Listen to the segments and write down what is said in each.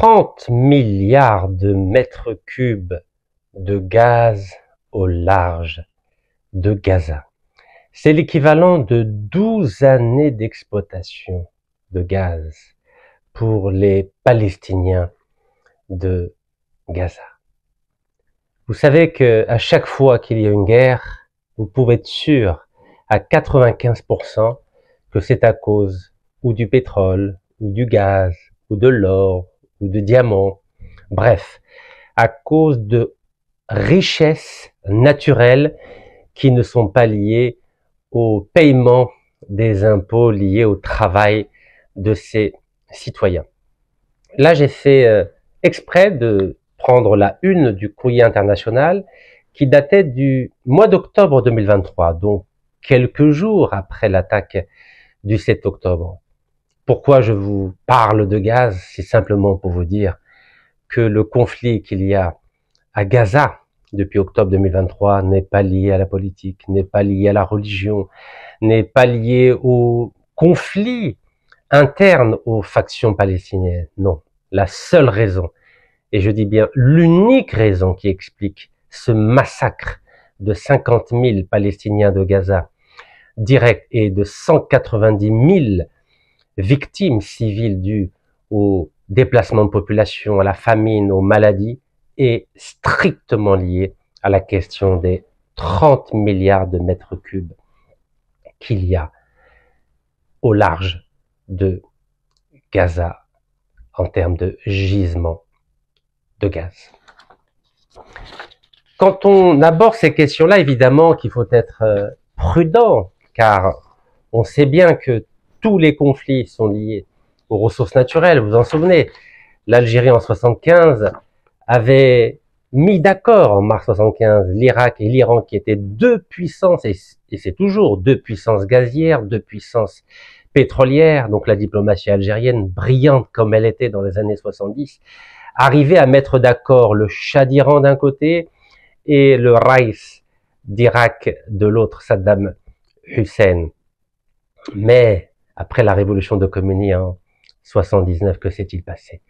30 milliards de mètres cubes de gaz au large de Gaza. C'est l'équivalent de 12 années d'exploitation de gaz pour les Palestiniens de Gaza. Vous savez que à chaque fois qu'il y a une guerre, vous pouvez être sûr à 95% que c'est à cause ou du pétrole, ou du gaz, ou de l'or, ou de diamants, bref, à cause de richesses naturelles qui ne sont pas liées au paiement des impôts liés au travail de ces citoyens. Là, j'ai fait exprès de prendre la une du Courrier international qui datait du mois d'octobre 2023, donc quelques jours après l'attaque du 7 octobre. Pourquoi je vous parle de gaz? C'est simplement pour vous dire que le conflit qu'il y a à Gaza depuis octobre 2023 n'est pas lié à la politique, n'est pas lié à la religion, n'est pas lié au conflit interne aux factions palestiniennes. Non, la seule raison, et je dis bien l'unique raison qui explique ce massacre de 50 000 Palestiniens de Gaza direct et de 190 000 victimes civiles dues au déplacement de population, à la famine, aux maladies, est strictement liée à la question des 30 milliards de mètres cubes qu'il y a au large de Gaza en termes de gisement de gaz. Quand on aborde ces questions-là, évidemment qu'il faut être prudent, car on sait bien que tous les conflits sont liés aux ressources naturelles. Vous vous en souvenez, l'Algérie en 75 avait mis d'accord en mars 75 l'Irak et l'Iran qui étaient deux puissances, et c'est toujours deux puissances gazières, deux puissances pétrolières, donc la diplomatie algérienne, brillante comme elle était dans les années 70, arrivait à mettre d'accord le Shah d'Iran d'un côté et le Raïs d'Irak de l'autre, Saddam Hussein. Mais après la révolution de Khomeini en 79, que s'est-il passé?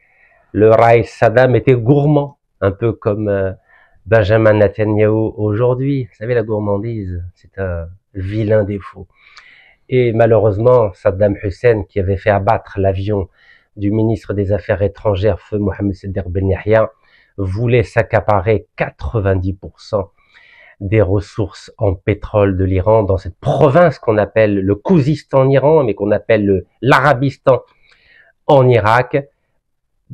Le Raïs Saddam était gourmand, un peu comme Benjamin Netanyahou aujourd'hui. Vous savez, la gourmandise, c'est un vilain défaut. Et malheureusement, Saddam Hussein, qui avait fait abattre l'avion du ministre des Affaires étrangères, feu Mohamed Seder Ben Yahya, voulait s'accaparer 90% des ressources en pétrole de l'Iran dans cette province qu'on appelle le Khouzistan en Iran, mais qu'on appelle l'Arabistan en Irak.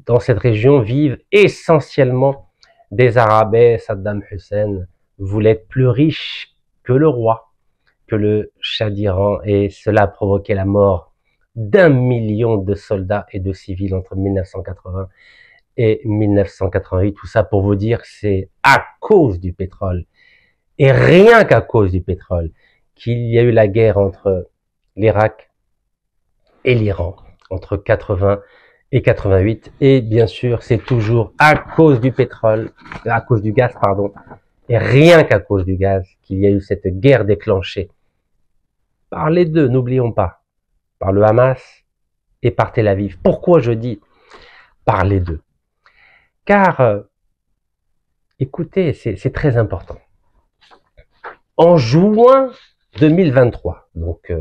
Dans cette région vivent essentiellement des Arabais. Saddam Hussein voulait être plus riche que le roi, que le Shah d'Iran, et cela a provoqué la mort d'1 million de soldats et de civils entre 1980 et 1988. Tout ça pour vous dire que c'est à cause du pétrole, et rien qu'à cause du pétrole, qu'il y a eu la guerre entre l'Irak et l'Iran, entre 80 et 88, et bien sûr, c'est toujours à cause du pétrole, à cause du gaz, pardon, et rien qu'à cause du gaz qu'il y a eu cette guerre déclenchée par les deux, n'oublions pas, par le Hamas et par Tel Aviv. Pourquoi je dis par les deux? Car, écoutez, c'est très important. En juin 2023, donc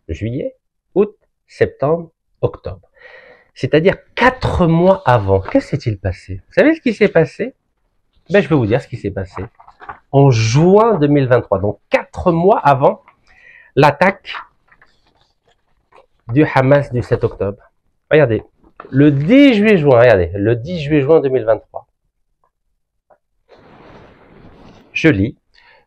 juillet, août, septembre, octobre, c'est-à-dire 4 mois avant, qu'est-ce qui s'est-il passé? Vous savez ce qui s'est passé? Ben, je vais vous dire ce qui s'est passé. En juin 2023, donc 4 mois avant l'attaque du Hamas du 7 octobre. Regardez, le 10 juillet juin, regardez, le 10 juillet juin 2023. Je lis,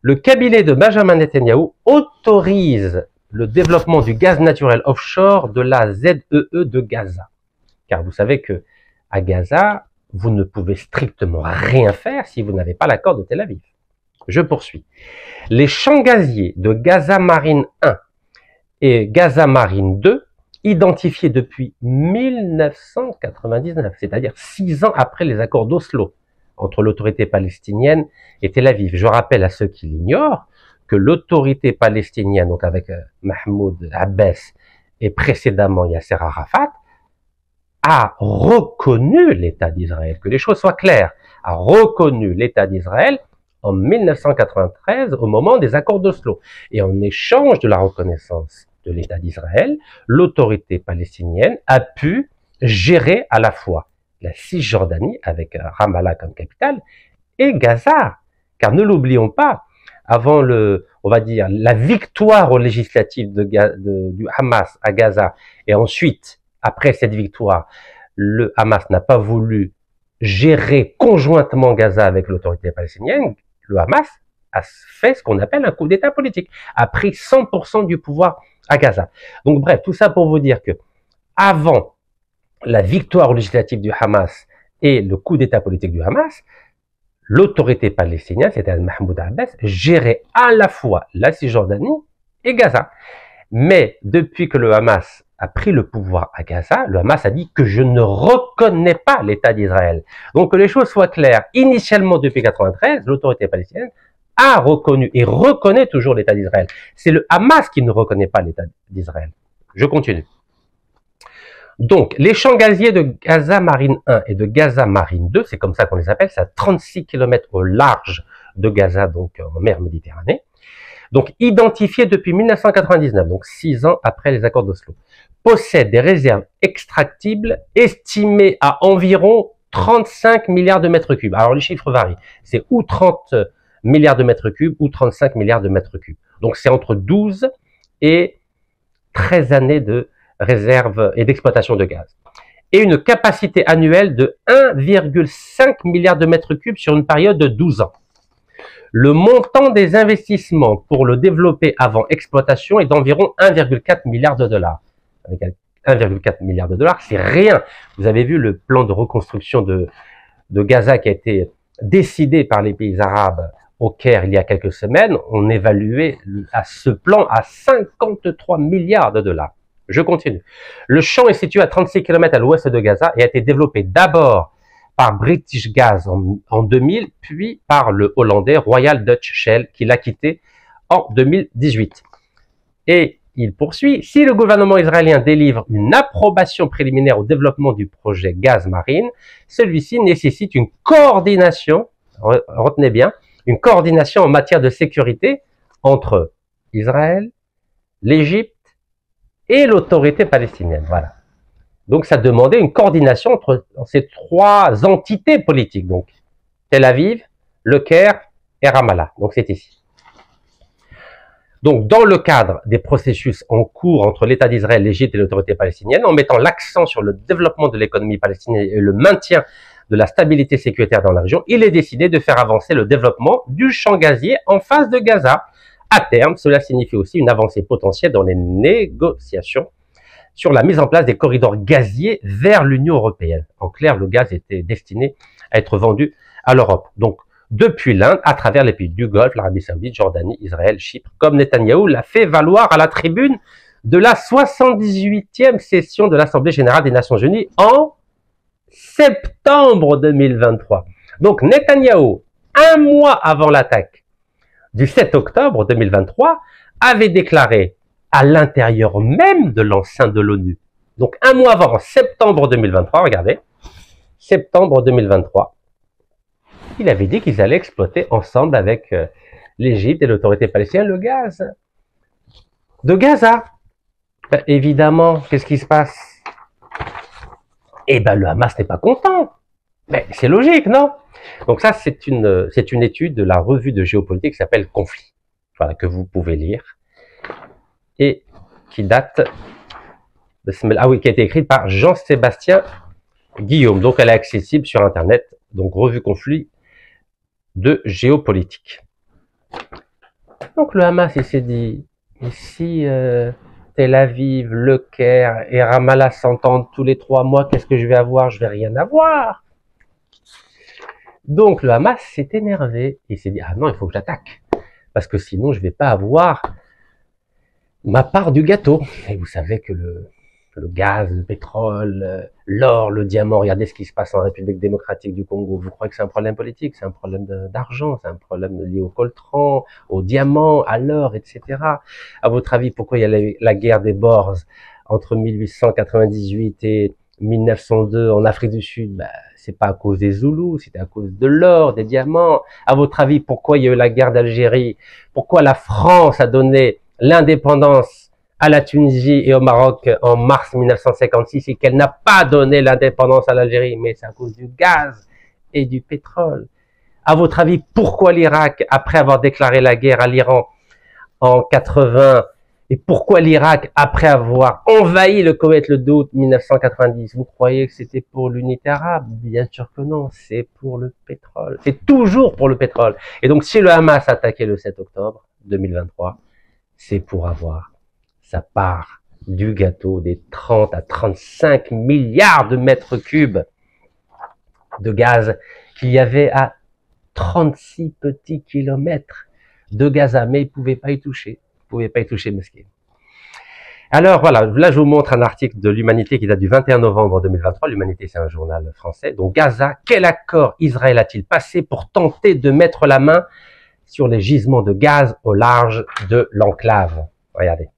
le cabinet de Benjamin Netanyahou autorise le développement du gaz naturel offshore de la ZEE de Gaza. Car vous savez que à Gaza, vous ne pouvez strictement rien faire si vous n'avez pas l'accord de Tel Aviv. Je poursuis. Les champs gaziers de Gaza Marine 1 et Gaza Marine 2, identifiés depuis 1999, c'est-à-dire 6 ans après les accords d'Oslo entre l'autorité palestinienne et Tel Aviv. Je rappelle à ceux qui l'ignorent que l'autorité palestinienne, donc avec Mahmoud Abbas et précédemment Yasser Arafat, a reconnu l'État d'Israël, que les choses soient claires, a reconnu l'État d'Israël en 1993 au moment des accords d'Oslo. Et en échange de la reconnaissance de l'État d'Israël, l'autorité palestinienne a pu gérer à la fois la Cisjordanie avec Ramallah comme capitale et Gaza. Car ne l'oublions pas, avant on va dire, la victoire aux législatives du Hamas à Gaza, et ensuite, après cette victoire, le Hamas n'a pas voulu gérer conjointement Gaza avec l'autorité palestinienne. Le Hamas a fait ce qu'on appelle un coup d'État politique, a pris 100% du pouvoir à Gaza. Donc bref, tout ça pour vous dire que avant la victoire législative du Hamas et le coup d'État politique du Hamas, l'autorité palestinienne, c'est-à-dire Mahmoud Abbas, gérait à la fois la Cisjordanie et Gaza. Mais depuis que le Hamas a pris le pouvoir à Gaza, le Hamas a dit que je ne reconnais pas l'État d'Israël. Donc que les choses soient claires, initialement depuis 1993, l'autorité palestinienne a reconnu et reconnaît toujours l'État d'Israël. C'est le Hamas qui ne reconnaît pas l'État d'Israël. Je continue. Donc, les champs gaziers de Gaza Marine 1 et de Gaza Marine 2, c'est comme ça qu'on les appelle, c'est à 36 km au large de Gaza, donc en mer Méditerranée. Donc, identifiés depuis 1999, donc 6 ans après les accords d'Oslo, possèdent des réserves extractibles estimées à environ 35 milliards de mètres cubes. Alors, les chiffres varient. C'est ou 30 milliards de mètres cubes ou 35 milliards de mètres cubes. Donc, c'est entre 12 et 13 années de réserve et d'exploitation de gaz. Et une capacité annuelle de 1,5 milliard de mètres cubes sur une période de 12 ans. Le montant des investissements pour le développer avant exploitation est d'environ 1,4 milliard de dollars. Avec 1,4 milliard de dollars, c'est rien. Vous avez vu le plan de reconstruction de Gaza qui a été décidé par les pays arabes au Caire il y a quelques semaines. On évaluait à ce plan à 53 milliards de dollars. Je continue. Le champ est situé à 36 km à l'ouest de Gaza et a été développé d'abord par British Gas en 2000, puis par le hollandais Royal Dutch Shell qui l'a quitté en 2018. Et il poursuit, si le gouvernement israélien délivre une approbation préliminaire au développement du projet Gaz Marine, celui-ci nécessite une coordination, retenez bien, une coordination en matière de sécurité entre Israël, l'Égypte, et l'autorité palestinienne, voilà. Donc ça demandait une coordination entre ces trois entités politiques, donc Tel Aviv, le Caire et Ramallah, donc c'est ici. Donc dans le cadre des processus en cours entre l'État d'Israël, l'Égypte et l'autorité palestinienne, en mettant l'accent sur le développement de l'économie palestinienne et le maintien de la stabilité sécuritaire dans la région, il est décidé de faire avancer le développement du champ gazier en face de Gaza. À terme, cela signifie aussi une avancée potentielle dans les négociations sur la mise en place des corridors gaziers vers l'Union européenne. En clair, le gaz était destiné à être vendu à l'Europe. Donc, depuis l'Inde, à travers les pays du Golfe, l'Arabie Saoudite, Jordanie, Israël, Chypre, comme Netanyahou l'a fait valoir à la tribune de la 78e session de l'Assemblée générale des Nations unies en septembre 2023. Donc, Netanyahou, un mois avant l'attaque du 7 octobre 2023, avait déclaré à l'intérieur même de l'enceinte de l'ONU, donc un mois avant, en septembre 2023, regardez, septembre 2023, il avait dit qu'ils allaient exploiter ensemble avec l'Égypte et l'autorité palestinienne le gaz de Gaza. Ben, évidemment, qu'est-ce qui se passe? Eh ben, le Hamas n'est pas content. Mais c'est logique, non? Donc ça, c'est une étude de la revue de géopolitique qui s'appelle Conflit, voilà, que vous pouvez lire, et qui date qui a été écrite par Jean-Sébastien Guillaume. Donc elle est accessible sur Internet, donc revue Conflit de géopolitique. Donc le Hamas, il s'est dit, et si Tel Aviv, le Caire et Ramallah s'entendent tous les 3 mois, qu'est-ce que je vais avoir? Je vais rien avoir. Donc le Hamas s'est énervé, il s'est dit, ah non, il faut que j'attaque, parce que sinon je vais pas avoir ma part du gâteau. Et vous savez que le gaz, le pétrole, l'or, le diamant, regardez ce qui se passe en République démocratique du Congo. Vous croyez que c'est un problème politique? C'est un problème d'argent, c'est un problème lié au coltan, au diamant, à l'or, etc. À votre avis, pourquoi il y a la guerre des Boers entre 1898 et 1902 en Afrique du Sud, bah, c'est pas à cause des Zoulous, c'était à cause de l'or, des diamants. À votre avis, pourquoi il y a eu la guerre d'Algérie? Pourquoi la France a donné l'indépendance à la Tunisie et au Maroc en mars 1956 et qu'elle n'a pas donné l'indépendance à l'Algérie? Mais c'est à cause du gaz et du pétrole. À votre avis, pourquoi l'Irak, après avoir déclaré la guerre à l'Iran en 80, et pourquoi l'Irak, après avoir envahi le Koweït le 2 août 1990, vous croyez que c'était pour l'unité arabe? Bien sûr que non, c'est pour le pétrole. C'est toujours pour le pétrole. Et donc, si le Hamas a attaqué le 7 octobre 2023, c'est pour avoir sa part du gâteau des 30 à 35 milliards de mètres cubes de gaz qu'il y avait à 36 petits kilomètres de Gaza, mais ils ne pouvaient pas y toucher. Ils ne pouvaient pas y toucher, mesquin. Alors voilà, là je vous montre un article de l'Humanité qui date du 21 novembre 2023. L'Humanité, c'est un journal français. Donc Gaza, quel accord Israël a-t-il passé pour tenter de mettre la main sur les gisements de gaz au large de l'enclave? Regardez.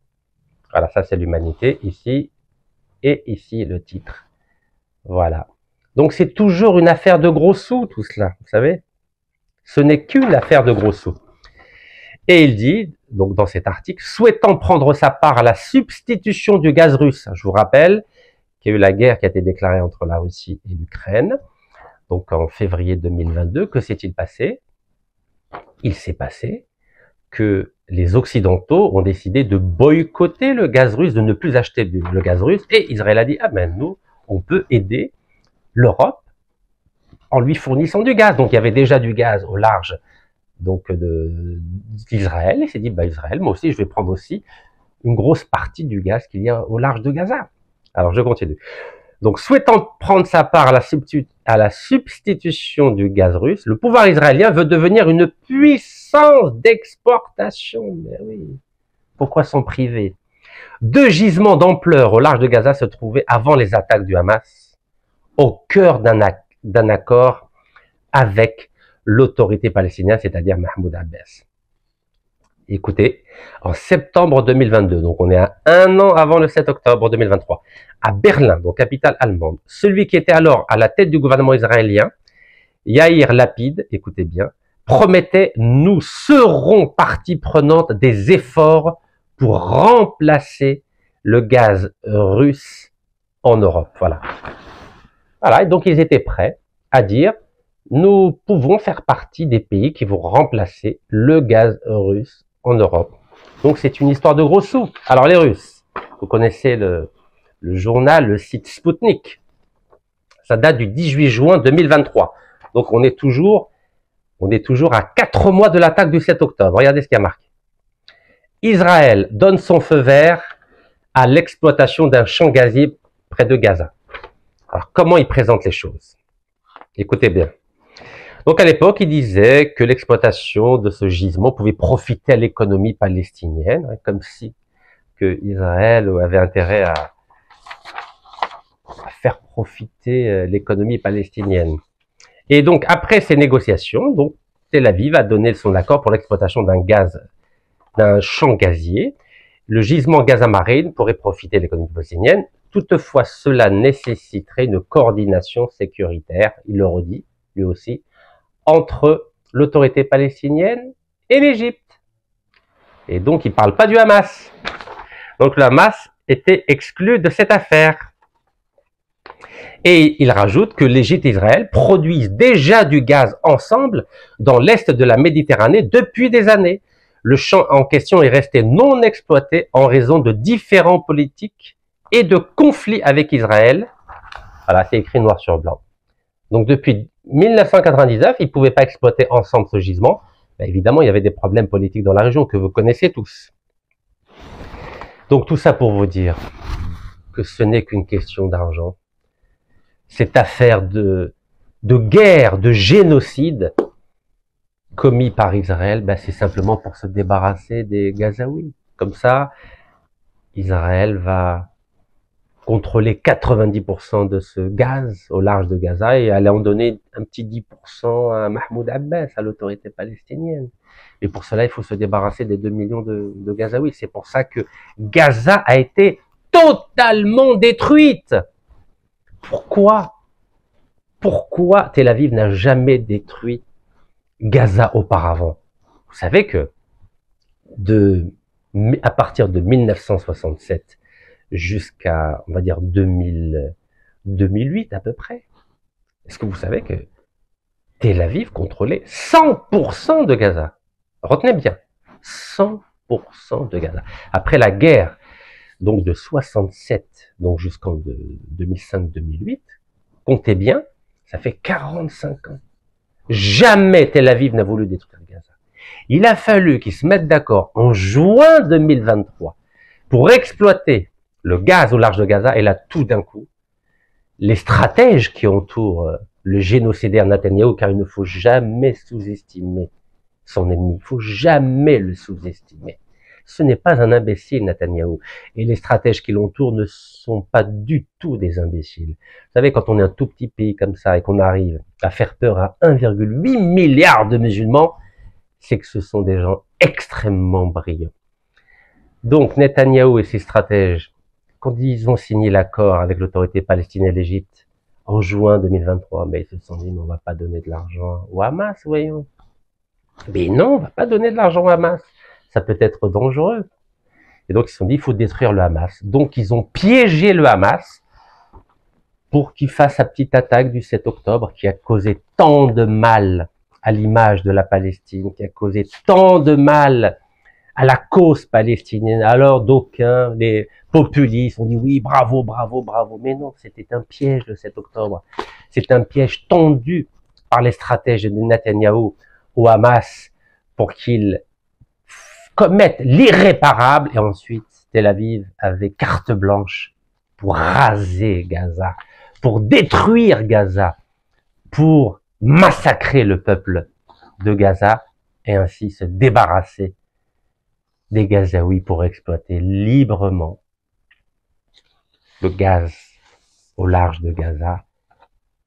Voilà, ça c'est l'Humanité, ici, et ici le titre. Voilà. Donc c'est toujours une affaire de gros sous, tout cela, vous savez. Ce n'est qu'une affaire de gros sous. Et il dit, donc dans cet article, souhaitant prendre sa part à la substitution du gaz russe. Je vous rappelle qu'il y a eu la guerre qui a été déclarée entre la Russie et l'Ukraine, donc en février 2022. Que s'est-il passé? Il s'est passé que les Occidentaux ont décidé de boycotter le gaz russe, de ne plus acheter le gaz russe, et Israël a dit, ah ben nous, on peut aider l'Europe en lui fournissant du gaz. Donc il y avait déjà du gaz au large donc d'Israël. Il s'est dit, bah Israël, moi aussi je vais prendre aussi une grosse partie du gaz qu'il y a au large de Gaza. Alors je continue. Donc souhaitant prendre sa part à la substitution du gaz russe, le pouvoir israélien veut devenir une puissance d'exportation. Mais oui, pourquoi s'en priver? 2 gisements d'ampleur au large de Gaza se trouvaient avant les attaques du Hamas, au cœur d'un accord avec l'autorité palestinienne, c'est-à-dire Mahmoud Abbas. Écoutez, en septembre 2022, donc on est à 1 an avant le 7 octobre 2023, à Berlin, donc capitale allemande, celui qui était alors à la tête du gouvernement israélien, Yair Lapid, écoutez bien, promettait « Nous serons partie prenante des efforts pour remplacer le gaz russe en Europe. » Voilà. Voilà, et donc ils étaient prêts à dire « Nous pouvons faire partie des pays qui vont remplacer le gaz russe en Europe. » Donc c'est une histoire de gros sous. Alors les Russes, vous connaissez le journal, le site Sputnik. Ça date du 18 juin 2023. Donc on est toujours à 4 mois de l'attaque du 7 octobre. Regardez ce qu'il y a marqué. Israël donne son feu vert à l'exploitation d'un champ gazier près de Gaza. Alors comment il présente les choses? Écoutez bien. Donc à l'époque, il disait que l'exploitation de ce gisement pouvait profiter à l'économie palestinienne, hein, comme si que Israël avait intérêt à faire profiter l'économie palestinienne. Et donc après ces négociations, donc Tel Aviv a donné son accord pour l'exploitation d'un champ gazier. Le gisement Gaza Marine pourrait profiter de l'économie palestinienne. Toutefois, cela nécessiterait une coordination sécuritaire, il le redit, lui aussi, entre l'autorité palestinienne et l'Égypte. Et donc, il ne parle pas du Hamas. Donc, le Hamas était exclu de cette affaire. Et il rajoute que l'Égypte et Israël produisent déjà du gaz ensemble dans l'est de la Méditerranée depuis des années. Le champ en question est resté non exploité en raison de différends politiques et de conflits avec Israël. Voilà, c'est écrit noir sur blanc. Donc depuis 1999, ils ne pouvaient pas exploiter ensemble ce gisement. Ben, évidemment, il y avait des problèmes politiques dans la région que vous connaissez tous. Donc tout ça pour vous dire que ce n'est qu'une question d'argent. Cette affaire de guerre, de génocide commis par Israël, ben c'est simplement pour se débarrasser des Gazaouis. Comme ça, Israël va contrôler 90% de ce gaz au large de Gaza et aller en donner un petit 10% à Mahmoud Abbas, à l'autorité palestinienne. Et pour cela, il faut se débarrasser des 2 millions de Gazaouis. C'est pour ça que Gaza a été totalement détruite. Pourquoi Tel Aviv n'a jamais détruit Gaza auparavant? Vous savez que à partir de 1967 jusqu'à, on va dire, 2008 à peu près, est-ce que vous savez que Tel Aviv contrôlait 100% de Gaza? Retenez bien, 100% de Gaza. Après la guerre, donc de 67, donc jusqu'en 2005-2008, comptez bien, ça fait 45 ans. Jamais Tel Aviv n'a voulu détruire Gaza. Il a fallu qu'ils se mettent d'accord en juin 2023 pour exploiter le gaz au large de Gaza, et là, tout d'un coup, les stratèges qui entourent le génocidaire Netanyahou, car il ne faut jamais sous-estimer son ennemi, il ne faut jamais le sous-estimer. Ce n'est pas un imbécile, Netanyahou, et les stratèges qui l'entourent ne sont pas du tout des imbéciles. Vous savez, quand on est un tout petit pays comme ça et qu'on arrive à faire peur à 1,8 milliard de musulmans, c'est que ce sont des gens extrêmement brillants. Donc, Netanyahou et ses stratèges, quand ils ont signé l'accord avec l'autorité palestinienne et l'Égypte en juin 2023, mais ils se sont dit, mais on va pas donner de l'argent au Hamas, voyons. Mais non, on va pas donner de l'argent au Hamas. Ça peut être dangereux. Et donc, ils se sont dit, il faut détruire le Hamas. Donc, ils ont piégé le Hamas pour qu'il fasse sa petite attaque du 7 octobre qui a causé tant de mal à l'image de la Palestine, qui a causé tant de mal à la cause palestinienne. Alors d'aucuns, les populistes, ont dit oui, bravo, bravo, bravo. Mais non, c'était un piège le 7 octobre. C'est un piège tendu par les stratèges de Netanyahou au Hamas pour qu'ils commettent l'irréparable. Et ensuite, Tel Aviv avait carte blanche pour raser Gaza, pour détruire Gaza, pour massacrer le peuple de Gaza et ainsi se débarrasser des Gazaouis pour exploiter librement le gaz au large de Gaza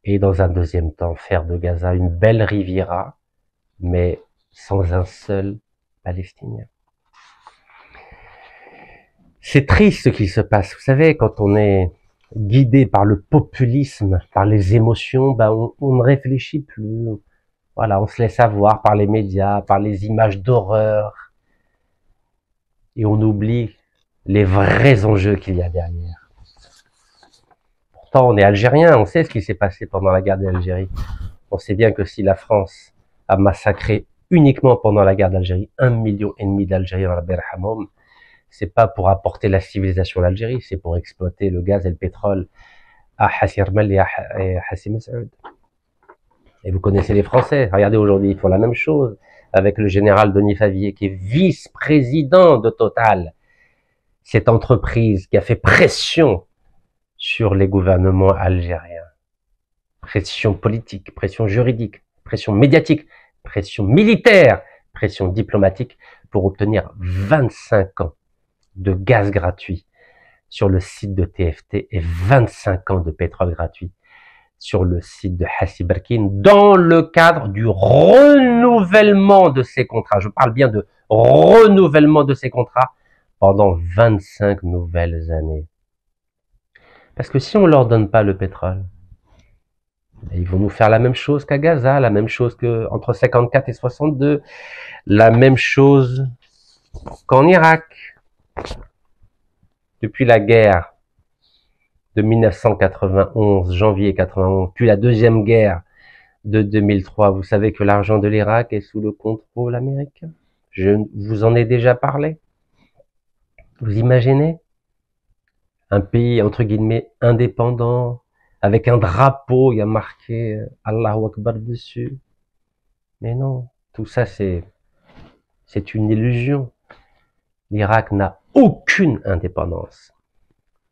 et dans un deuxième temps faire de Gaza une belle Riviera, mais sans un seul Palestinien. C'est triste ce qui se passe. Vous savez, quand on est guidé par le populisme, par les émotions, on ne réfléchit plus. Voilà, on se laisse avoir par les médias, par les images d'horreur. Et on oublie les vrais enjeux qu'il y a derrière. Pourtant, on est algérien, on sait ce qui s'est passé pendant la guerre d'Algérie. On sait bien que si la France a massacré uniquement pendant la guerre d'Algérie 1,5 million d'Algériens à la Berhamoum, c'est pas pour apporter la civilisation à l'Algérie, c'est pour exploiter le gaz et le pétrole à Hassirmel et à Hassi Messaoud. Et vous connaissez les Français, regardez aujourd'hui, ils font la même chose avec le général Denis Favier, qui est vice-président de Total, cette entreprise qui a fait pression sur les gouvernements algériens. Pression politique, pression juridique, pression médiatique, pression militaire, pression diplomatique, pour obtenir 25 ans de gaz gratuit sur le site de TFT et 25 ans de pétrole gratuit sur le site de Hassi Berkin dans le cadre du renouvellement de ces contrats. Je parle bien de renouvellement de ces contrats pendant 25 nouvelles années. Parce que si on leur donne pas le pétrole, ils vont nous faire la même chose qu'à Gaza, la même chose qu'entre 54 et 62, la même chose qu'en Irak. Depuis la guerre de 1991, janvier 91, puis la deuxième guerre de 2003, vous savez que l'argent de l'Irak est sous le contrôle américain. Je vous en ai déjà parlé. Vous imaginez un pays, entre guillemets, indépendant, avec un drapeau, il y a marqué Allahu Akbar dessus. Mais non, tout ça c'est une illusion. L'Irak n'a aucune indépendance,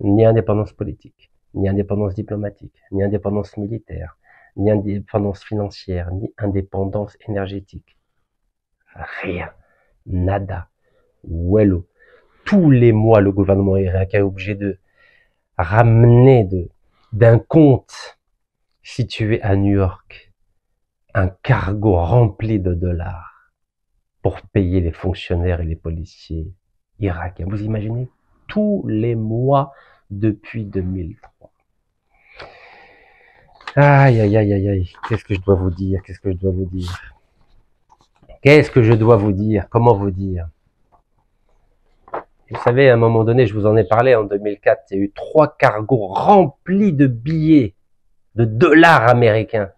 ni indépendance politique, ni indépendance diplomatique, ni indépendance militaire, ni indépendance financière, ni indépendance énergétique. Rien, nada, wello. Tous les mois, le gouvernement irakien est obligé de ramener d'un compte situé à New York un cargo rempli de dollars pour payer les fonctionnaires et les policiers irakiens. Vous imaginez? Tous les mois depuis 2003. Aïe, aïe, aïe, aïe, aïe. Qu'est-ce que je dois vous dire? Qu'est-ce que je dois vous dire? Qu'est-ce que je dois vous dire? Comment vous dire? Vous savez, à un moment donné, je vous en ai parlé en 2004, il y a eu 3 cargos remplis de billets de dollars américains.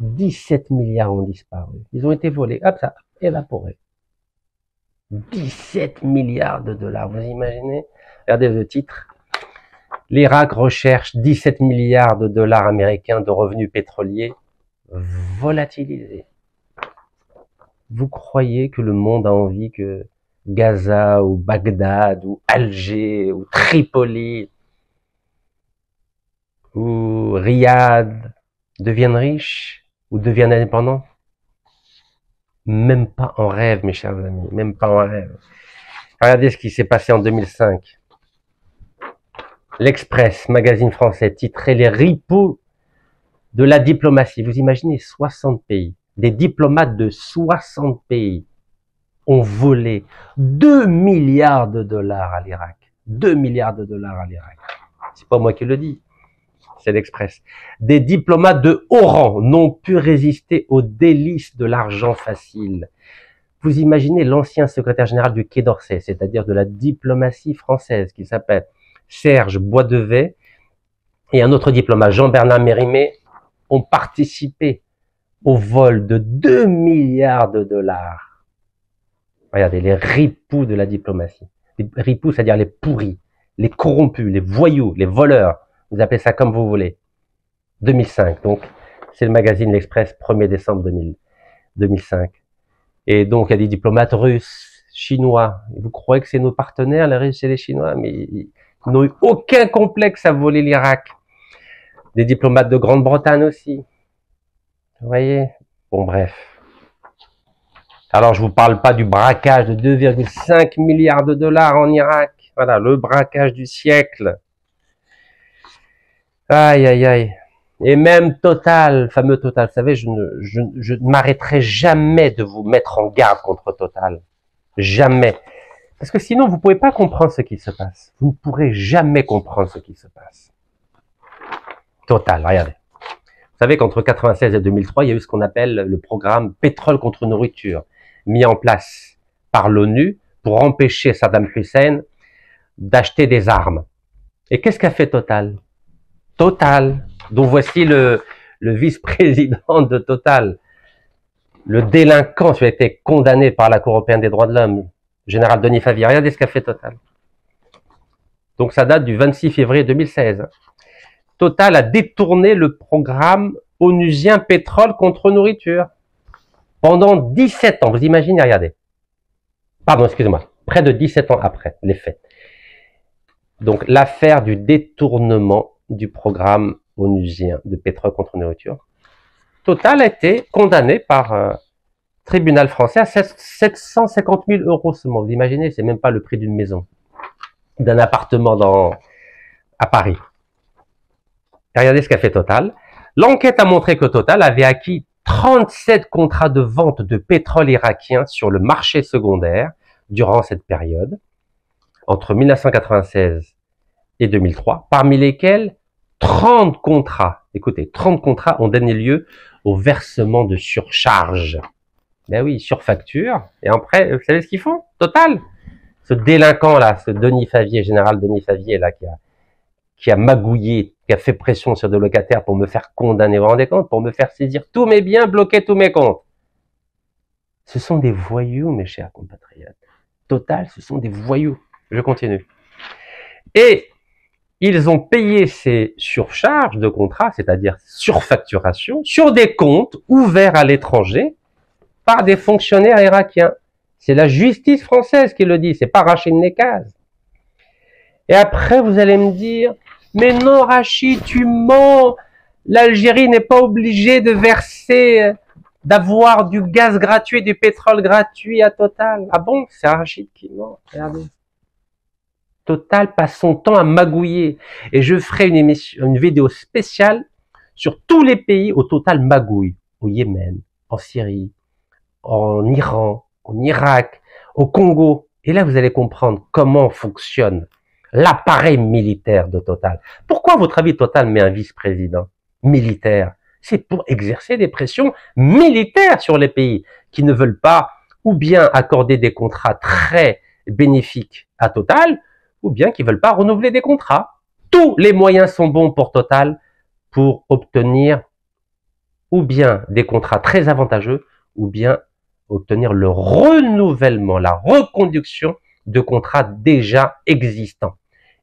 17 milliards ont disparu. Ils ont été volés, hop ça, évaporés. 17 milliards de dollars, vous imaginez? Regardez le titre. L'Irak recherche 17 milliards de dollars américains de revenus pétroliers volatilisés. Vous croyez que le monde a envie que Gaza ou Bagdad ou Alger ou Tripoli ou Riyad deviennent riches ou deviennent indépendants? Même pas en rêve, mes chers amis, même pas en rêve. Regardez ce qui s'est passé en 2005. L'Express, magazine français, titrait les ripoux de la diplomatie. Vous imaginez 60 pays, des diplomates de 60 pays ont volé 2 milliards de dollars à l'Irak. 2 milliards de dollars à l'Irak. C'est pas moi qui le dis, c'est l'Express. Des diplomates de haut rang n'ont pu résister aux délices de l'argent facile. Vous imaginez l'ancien secrétaire général du Quai d'Orsay, c'est-à-dire de la diplomatie française, qui s'appelle Serge Boisdevet, et un autre diplomate, Jean-Bernard Mérimée, ont participé au vol de 2 milliards de dollars. Regardez, les ripoux de la diplomatie. Les ripoux, c'est-à-dire les pourris, les corrompus, les voyous, les voleurs. Vous appelez ça comme vous voulez. 2005, donc, c'est le magazine L'Express, 1er décembre 2005. Et donc, il y a des diplomates russes, chinois. Vous croyez que c'est nos partenaires, les Russes et les Chinois, mais ils n'ont eu aucun complexe à voler l'Irak. Des diplomates de Grande-Bretagne aussi. Vous voyez? Bon, bref. Alors, je vous parle pas du braquage de 2,5 milliards de dollars en Irak. Voilà, le braquage du siècle. Aïe, aïe, aïe. Et même Total, fameux Total, vous savez, je ne m'arrêterai jamais de vous mettre en garde contre Total. Jamais. Parce que sinon, vous ne pouvez pas comprendre ce qui se passe. Vous ne pourrez jamais comprendre ce qui se passe. Total, regardez. Vous savez qu'entre 1996 et 2003, il y a eu ce qu'on appelle le programme Pétrole contre nourriture, mis en place par l'ONU pour empêcher Saddam Hussein d'acheter des armes. Et qu'est-ce qu'a fait Total? Total, dont voici le vice-président de Total, le délinquant qui a été condamné par la Cour européenne des droits de l'homme, général Denis Favier. Regardez ce qu'a fait Total. Donc ça date du 26 février 2016. Total a détourné le programme onusien pétrole contre nourriture pendant 17 ans. Vous imaginez, regardez. Pardon, excusez-moi. Près de 17 ans après les faits. Donc l'affaire du détournement du programme onusien de pétrole contre nourriture. Total a été condamné par tribunal français à 750 000 euros seulement. Vous imaginez, c'est même pas le prix d'une maison, d'un appartement à Paris. Et regardez ce qu'a fait Total. L'enquête a montré que Total avait acquis 37 contrats de vente de pétrole irakien sur le marché secondaire durant cette période, entre 1996 et 2003, parmi lesquels 30 contrats, écoutez, 30 contrats ont donné lieu au versement de surcharge. Ben oui, surfacture. Et après, vous savez ce qu'ils font? Total. Ce délinquant-là, ce Denis Favier, général Denis Favier, là, qui a magouillé, qui a fait pression sur des locataires pour me faire condamner, vous vous rendez compte? Pour me faire saisir tous mes biens, bloquer tous mes comptes. Ce sont des voyous, mes chers compatriotes. Total, ce sont des voyous. Je continue. Et ils ont payé ces surcharges de contrats, c'est-à-dire surfacturation, sur des comptes ouverts à l'étranger par des fonctionnaires irakiens. C'est la justice française qui le dit, c'est pas Rachid Nekaz. Et après, vous allez me dire, mais non, Rachid, tu mens. L'Algérie n'est pas obligée de verser, d'avoir du gaz gratuit, du pétrole gratuit à Total. Ah bon? C'est Rachid qui ment. Regardez. Total passe son temps à magouiller. Et je ferai une vidéo spéciale sur tous les pays où Total magouille. Au Yémen, en Syrie, en Iran, en Irak, au Congo. Et là, vous allez comprendre comment fonctionne l'appareil militaire de Total. Pourquoi, à votre avis, Total met un vice-président? militaire? C'est pour exercer des pressions militaires sur les pays qui ne veulent pas ou bien accorder des contrats très bénéfiques à Total, ou bien qui ne veulent pas renouveler des contrats. Tous les moyens sont bons pour Total pour obtenir ou bien des contrats très avantageux, ou bien obtenir le renouvellement, la reconduction de contrats déjà existants.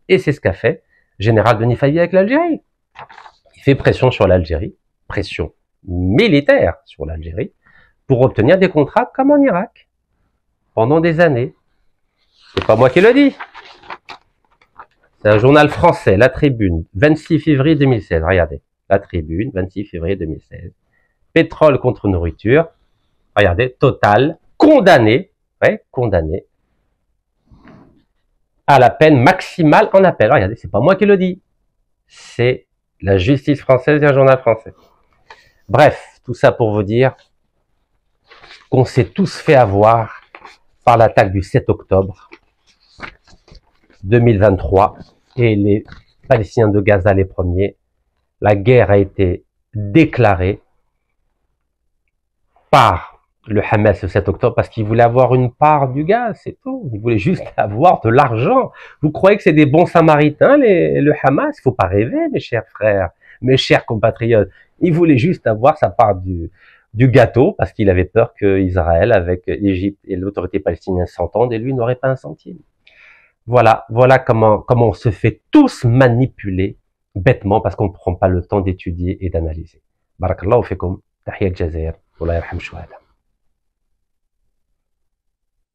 Et c'est ce qu'a fait Général Denis Favier avec l'Algérie. Il fait pression sur l'Algérie, pression militaire sur l'Algérie, pour obtenir des contrats comme en Irak, pendant des années. C'est pas moi qui le dis. C'est un journal français, La Tribune, 26 février 2016. Regardez, La Tribune, 26 février 2016. Pétrole contre nourriture. Regardez, Total, condamné, ouais, condamné à la peine maximale en appel. Regardez, c'est pas moi qui le dis. C'est la justice française et un journal français. Bref, tout ça pour vous dire qu'on s'est tous fait avoir par l'attaque du 7 octobre 2023 et les Palestiniens de Gaza les premiers. La guerre a été déclarée par le Hamas le 7 octobre parce qu'ils voulaient avoir une part du gaz, c'est tout. Ils voulaient juste avoir de l'argent. Vous croyez que c'est des bons samaritains, le Hamas? Il faut pas rêver, mes chers frères, mes chers compatriotes. Ils voulaient juste avoir sa part du gâteau parce qu'il avait peur qu'Israël, avec l'Égypte et l'autorité palestinienne s'entendent et lui n'aurait pas un centime. Voilà comment on se fait tous manipuler bêtement parce qu'on ne prend pas le temps d'étudier et d'analyser. Barakallahu fikum, tahiyat Jazair, wallah yarham shuhada.